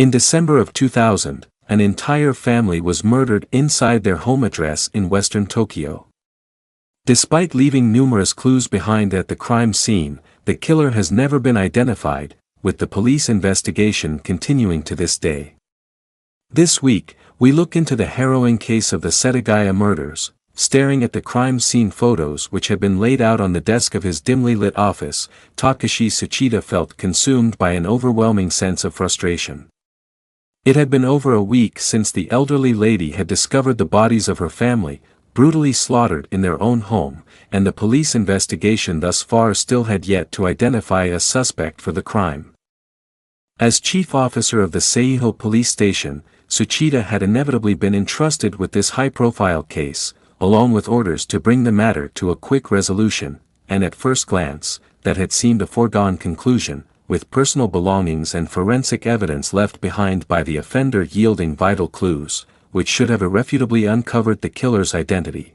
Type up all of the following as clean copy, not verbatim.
In December of 2000, an entire family was murdered inside their home address in western Tokyo. Despite leaving numerous clues behind at the crime scene, the killer has never been identified, with the police investigation continuing to this day. This week, we look into the harrowing case of the Setagaya murders, staring at the crime scene photos which had been laid out on the desk of his dimly lit office. Takeshi Tsuchida felt consumed by an overwhelming sense of frustration. It had been over a week since the elderly lady had discovered the bodies of her family, brutally slaughtered in their own home, and the police investigation thus far still had yet to identify a suspect for the crime. As chief officer of the Seijo police station, Tsuchida had inevitably been entrusted with this high-profile case, along with orders to bring the matter to a quick resolution, and at first glance, that had seemed a foregone conclusion, with personal belongings and forensic evidence left behind by the offender yielding vital clues, which should have irrefutably uncovered the killer's identity.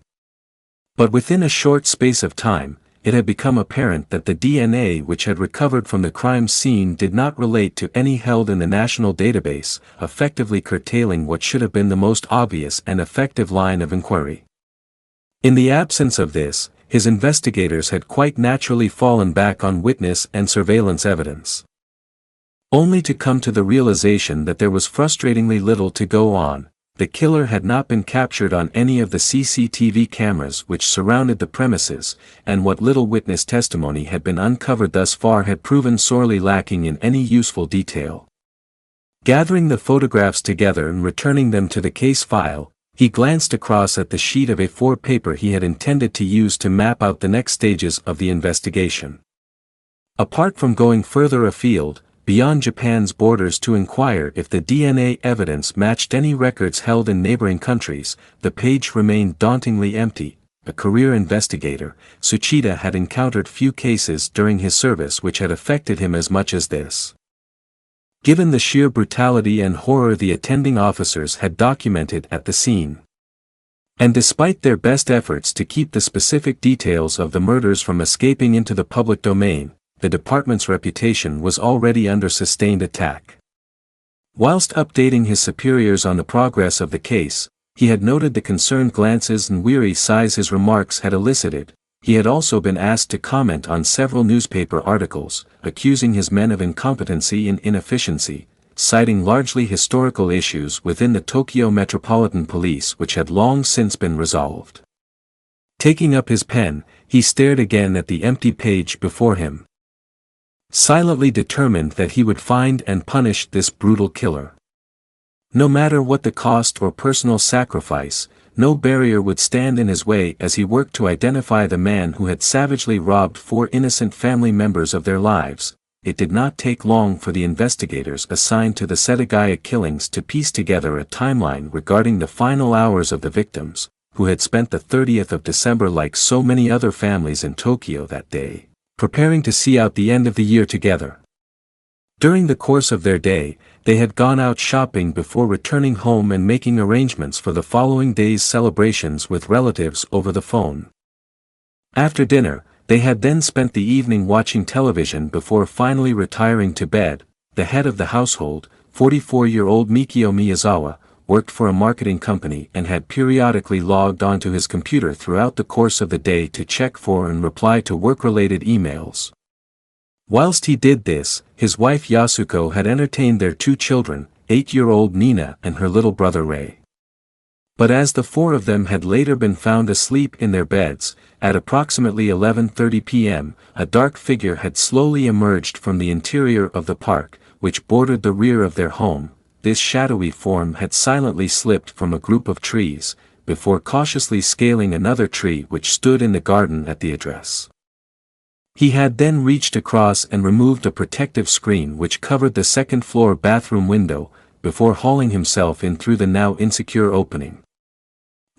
But within a short space of time, it had become apparent that the DNA which had recovered from the crime scene did not relate to any held in the national database, effectively curtailing what should have been the most obvious and effective line of inquiry. In the absence of this, his investigators had quite naturally fallen back on witness and surveillance evidence. Only to come to the realization that there was frustratingly little to go on. The killer had not been captured on any of the CCTV cameras which surrounded the premises, and what little witness testimony had been uncovered thus far had proven sorely lacking in any useful detail. Gathering the photographs together and returning them to the case file, he glanced across at the sheet of A4 paper he had intended to use to map out the next stages of the investigation. Apart from going further afield, beyond Japan's borders to inquire if the DNA evidence matched any records held in neighboring countries, the page remained dauntingly empty. A career investigator, Tsuchida had encountered few cases during his service which had affected him as much as this. Given the sheer brutality and horror the attending officers had documented at the scene. And despite their best efforts to keep the specific details of the murders from escaping into the public domain, the department's reputation was already under sustained attack. Whilst updating his superiors on the progress of the case, he had noted the concerned glances and weary sighs his remarks had elicited. He had also been asked to comment on several newspaper articles, accusing his men of incompetency and inefficiency, citing largely historical issues within the Tokyo Metropolitan Police which had long since been resolved. Taking up his pen, he stared again at the empty page before him, silently determined that he would find and punish this brutal killer. No matter what the cost or personal sacrifice, no barrier would stand in his way as he worked to identify the man who had savagely robbed 4 innocent family members of their lives. It did not take long for the investigators assigned to the Setagaya killings to piece together a timeline regarding the final hours of the victims, who had spent the 30th of December like so many other families in Tokyo that day, preparing to see out the end of the year together. During the course of their day, they had gone out shopping before returning home and making arrangements for the following day's celebrations with relatives over the phone. After dinner, they had then spent the evening watching television before finally retiring to bed. The head of the household, 44-year-old Mikio Miyazawa, worked for a marketing company and had periodically logged onto his computer throughout the course of the day to check for and reply to work-related emails. Whilst he did this, his wife Yasuko had entertained their 2 children, 8-year-old Nina and her little brother Rei. But as the 4 of them had later been found asleep in their beds, at approximately 11:30 p.m., a dark figure had slowly emerged from the interior of the park, which bordered the rear of their home. This shadowy form had silently slipped from a group of trees, before cautiously scaling another tree which stood in the garden at the address. He had then reached across and removed a protective screen which covered the second-floor bathroom window, before hauling himself in through the now insecure opening.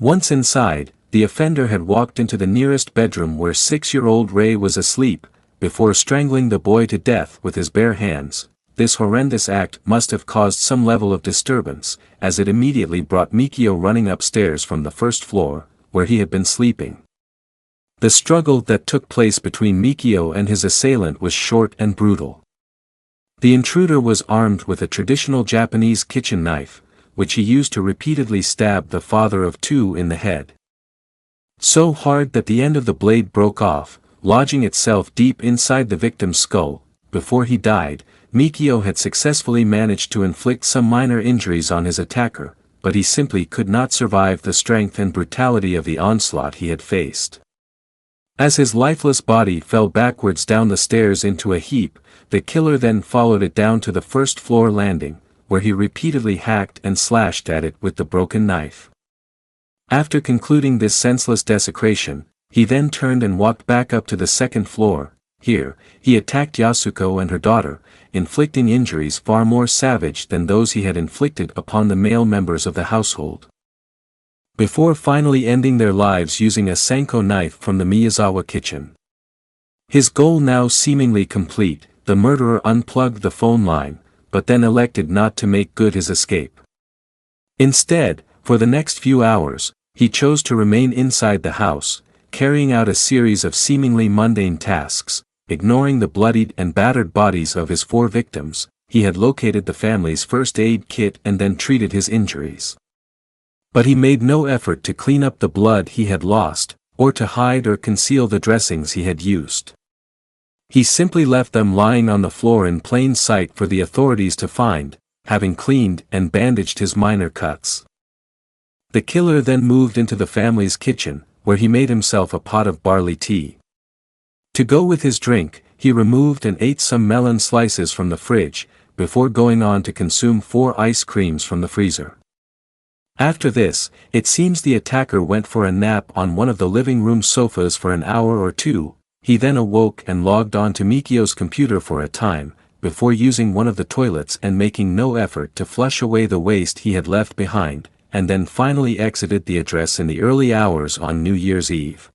Once inside, the offender had walked into the nearest bedroom where 6-year-old Rei was asleep, before strangling the boy to death with his bare hands. This horrendous act must have caused some level of disturbance, as it immediately brought Mikio running upstairs from the first floor, where he had been sleeping. The struggle that took place between Mikio and his assailant was short and brutal. The intruder was armed with a traditional Japanese kitchen knife, which he used to repeatedly stab the father of two in the head. So hard that the end of the blade broke off, lodging itself deep inside the victim's skull. Before he died, Mikio had successfully managed to inflict some minor injuries on his attacker, but he simply could not survive the strength and brutality of the onslaught he had faced. As his lifeless body fell backwards down the stairs into a heap, the killer then followed it down to the first-floor landing, where he repeatedly hacked and slashed at it with the broken knife. After concluding this senseless desecration, he then turned and walked back up to the second floor. Here, he attacked Yasuko and her daughter, inflicting injuries far more savage than those he had inflicted upon the male members of the household. Before finally ending their lives using a Senko knife from the Miyazawa kitchen. His goal now seemingly complete, the murderer unplugged the phone line, but then elected not to make good his escape. Instead, for the next few hours, he chose to remain inside the house, carrying out a series of seemingly mundane tasks. Ignoring the bloodied and battered bodies of his 4 victims, he had located the family's first aid kit and then treated his injuries. But he made no effort to clean up the blood he had lost, or to hide or conceal the dressings he had used. He simply left them lying on the floor in plain sight for the authorities to find, having cleaned and bandaged his minor cuts. The killer then moved into the family's kitchen, where he made himself a pot of barley tea. To go with his drink, he removed and ate some melon slices from the fridge, before going on to consume 4 ice creams from the freezer. After this, it seems the attacker went for a nap on one of the living room sofas for an hour or two. He then awoke and logged on to Mikio's computer for a time, before using one of the toilets and making no effort to flush away the waste he had left behind, and then finally exited the address in the early hours on New Year's Eve.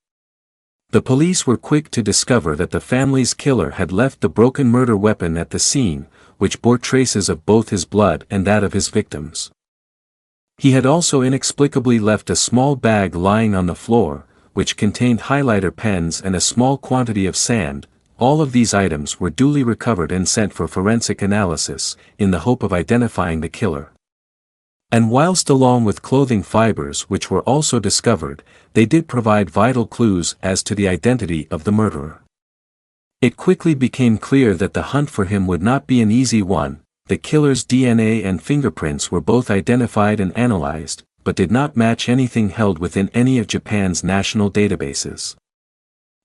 The police were quick to discover that the family's killer had left the broken murder weapon at the scene, which bore traces of both his blood and that of his victims. He had also inexplicably left a small bag lying on the floor, which contained highlighter pens and a small quantity of sand. All of these items were duly recovered and sent for forensic analysis, in the hope of identifying the killer. And whilst along with clothing fibers which were also discovered, they did provide vital clues as to the identity of the murderer. It quickly became clear that the hunt for him would not be an easy one. The killer's DNA and fingerprints were both identified and analyzed, but did not match anything held within any of Japan's national databases.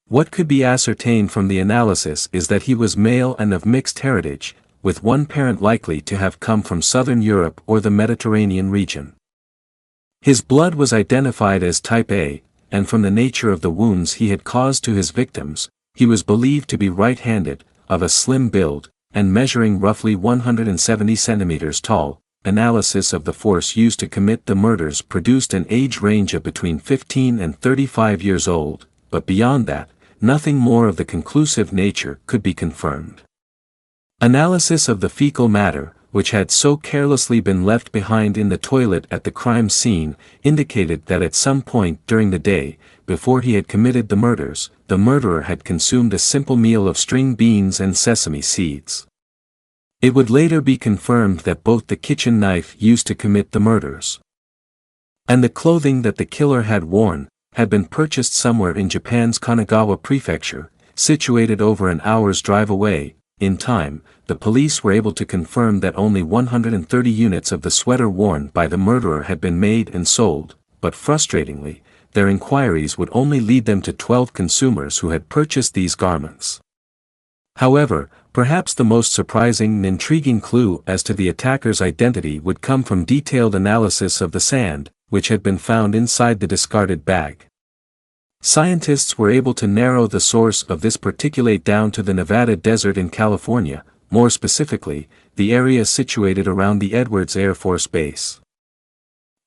What could be ascertained from the analysis is that he was male and of mixed heritage, with one parent likely to have come from southern Europe or the Mediterranean region. His blood was identified as type A, and from the nature of the wounds he had caused to his victims, he was believed to be right-handed, of a slim build, and measuring roughly 170 centimeters tall. Analysis of the force used to commit the murders produced an age range of between 15 and 35 years old, but beyond that, nothing more of the conclusive nature could be confirmed. Analysis of the fecal matter, which had so carelessly been left behind in the toilet at the crime scene, indicated that at some point during the day, before he had committed the murders, the murderer had consumed a simple meal of string beans and sesame seeds. It would later be confirmed that both the kitchen knife used to commit the murders and the clothing that the killer had worn, had been purchased somewhere in Japan's Kanagawa prefecture, situated over an hour's drive away. In time, the police were able to confirm that only 130 units of the sweater worn by the murderer had been made and sold, but frustratingly, their inquiries would only lead them to 12 consumers who had purchased these garments. However, perhaps the most surprising and intriguing clue as to the attacker's identity would come from detailed analysis of the sand, which had been found inside the discarded bag. Scientists were able to narrow the source of this particulate down to the Nevada desert in California, more specifically, the area situated around the Edwards Air Force Base.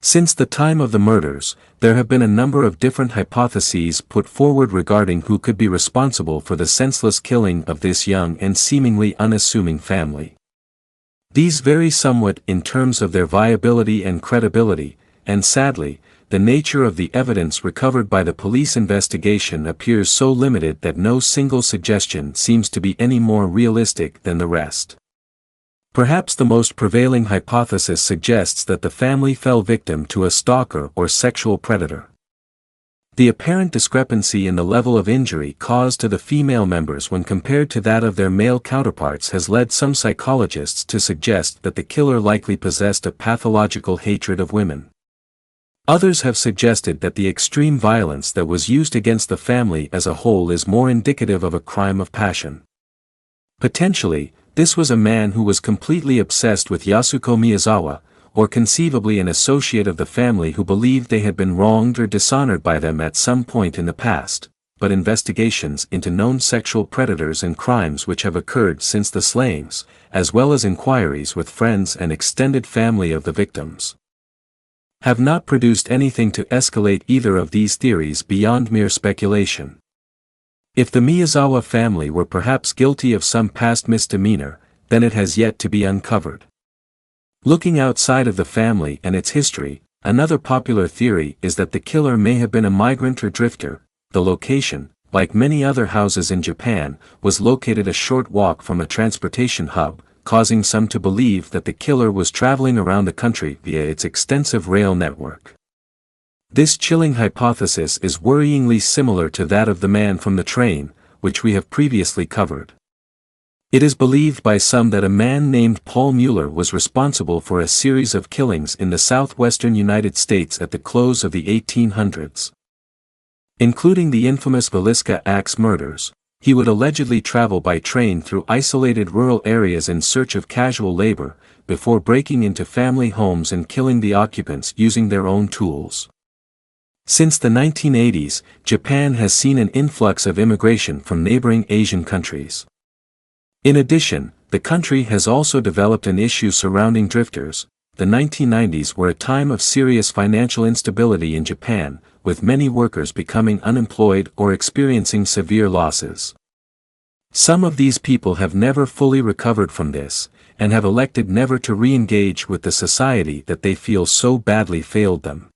Since the time of the murders, there have been a number of different hypotheses put forward regarding who could be responsible for the senseless killing of this young and seemingly unassuming family. These vary somewhat in terms of their viability and credibility, and sadly, the nature of the evidence recovered by the police investigation appears so limited that no single suggestion seems to be any more realistic than the rest. Perhaps the most prevailing hypothesis suggests that the family fell victim to a stalker or sexual predator. The apparent discrepancy in the level of injury caused to the female members when compared to that of their male counterparts has led some psychologists to suggest that the killer likely possessed a pathological hatred of women. Others have suggested that the extreme violence that was used against the family as a whole is more indicative of a crime of passion. Potentially, this was a man who was completely obsessed with Yasuko Miyazawa, or conceivably an associate of the family who believed they had been wronged or dishonored by them at some point in the past, but investigations into known sexual predators and crimes which have occurred since the slayings, as well as inquiries with friends and extended family of the victims, have not produced anything to escalate either of these theories beyond mere speculation. If the Miyazawa family were perhaps guilty of some past misdemeanor, then it has yet to be uncovered. Looking outside of the family and its history, another popular theory is that the killer may have been a migrant or drifter. The location, like many other houses in Japan, was located a short walk from a transportation hub, causing some to believe that the killer was traveling around the country via its extensive rail network. This chilling hypothesis is worryingly similar to that of the man from the train, which we have previously covered. It is believed by some that a man named Paul Mueller was responsible for a series of killings in the southwestern United States at the close of the 1800s. Including the infamous Villisca Axe murders, he would allegedly travel by train through isolated rural areas in search of casual labor, before breaking into family homes and killing the occupants using their own tools. Since the 1980s, Japan has seen an influx of immigration from neighboring Asian countries. In addition, the country has also developed an issue surrounding drifters. The 1990s were a time of serious financial instability in Japan, with many workers becoming unemployed or experiencing severe losses. Some of these people have never fully recovered from this, and have elected never to re-engage with the society that they feel so badly failed them.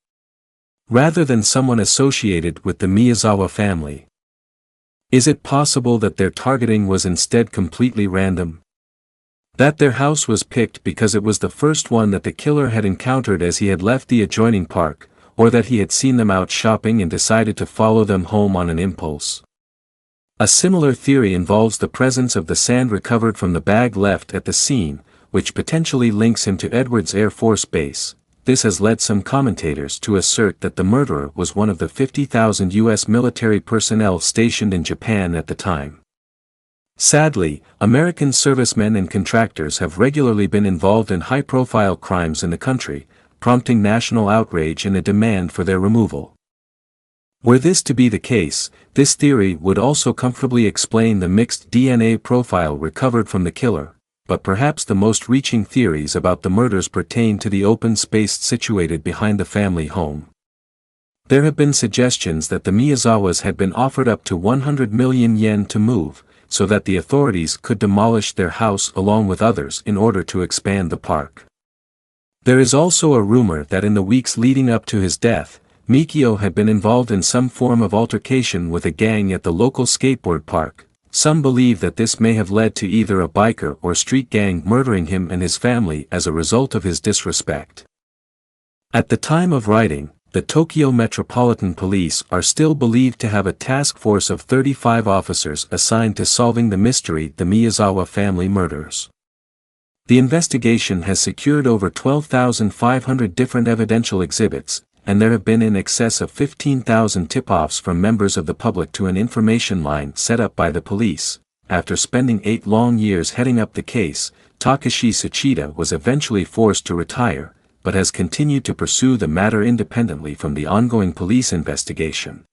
Rather than someone associated with the Miyazawa family. Is it possible that their targeting was instead completely random? That their house was picked because it was the first one that the killer had encountered as he had left the adjoining park, or that he had seen them out shopping and decided to follow them home on an impulse? A similar theory involves the presence of the sand recovered from the bag left at the scene, which potentially links him to Edwards Air Force Base. This has led some commentators to assert that the murderer was one of the 50,000 U.S. military personnel stationed in Japan at the time. Sadly, American servicemen and contractors have regularly been involved in high-profile crimes in the country, prompting national outrage and a demand for their removal. Were this to be the case, this theory would also comfortably explain the mixed DNA profile recovered from the killer. But perhaps the most reaching theories about the murders pertain to the open space situated behind the family home. There have been suggestions that the Miyazawas had been offered up to 100 million yen to move, so that the authorities could demolish their house along with others in order to expand the park. There is also a rumor that in the weeks leading up to his death, Mikio had been involved in some form of altercation with a gang at the local skateboard park. Some believe that this may have led to either a biker or street gang murdering him and his family as a result of his disrespect. At the time of writing, the Tokyo Metropolitan Police are still believed to have a task force of 35 officers assigned to solving the mystery the Miyazawa family murders. The investigation has secured over 12,500 different evidential exhibits, and there have been in excess of 15,000 tip-offs from members of the public to an information line set up by the police. After spending 8 long years heading up the case, Takeshi Tsuchida was eventually forced to retire, but has continued to pursue the matter independently from the ongoing police investigation.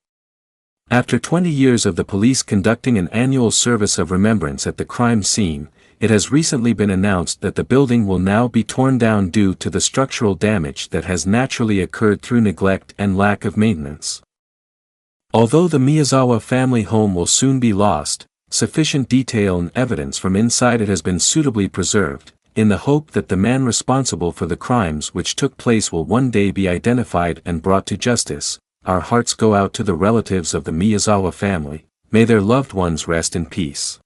After 20 years of the police conducting an annual service of remembrance at the crime scene, it has recently been announced that the building will now be torn down due to the structural damage that has naturally occurred through neglect and lack of maintenance. Although the Miyazawa family home will soon be lost, sufficient detail and evidence from inside it has been suitably preserved, in the hope that the man responsible for the crimes which took place will one day be identified and brought to justice. Our hearts go out to the relatives of the Miyazawa family. May their loved ones rest in peace.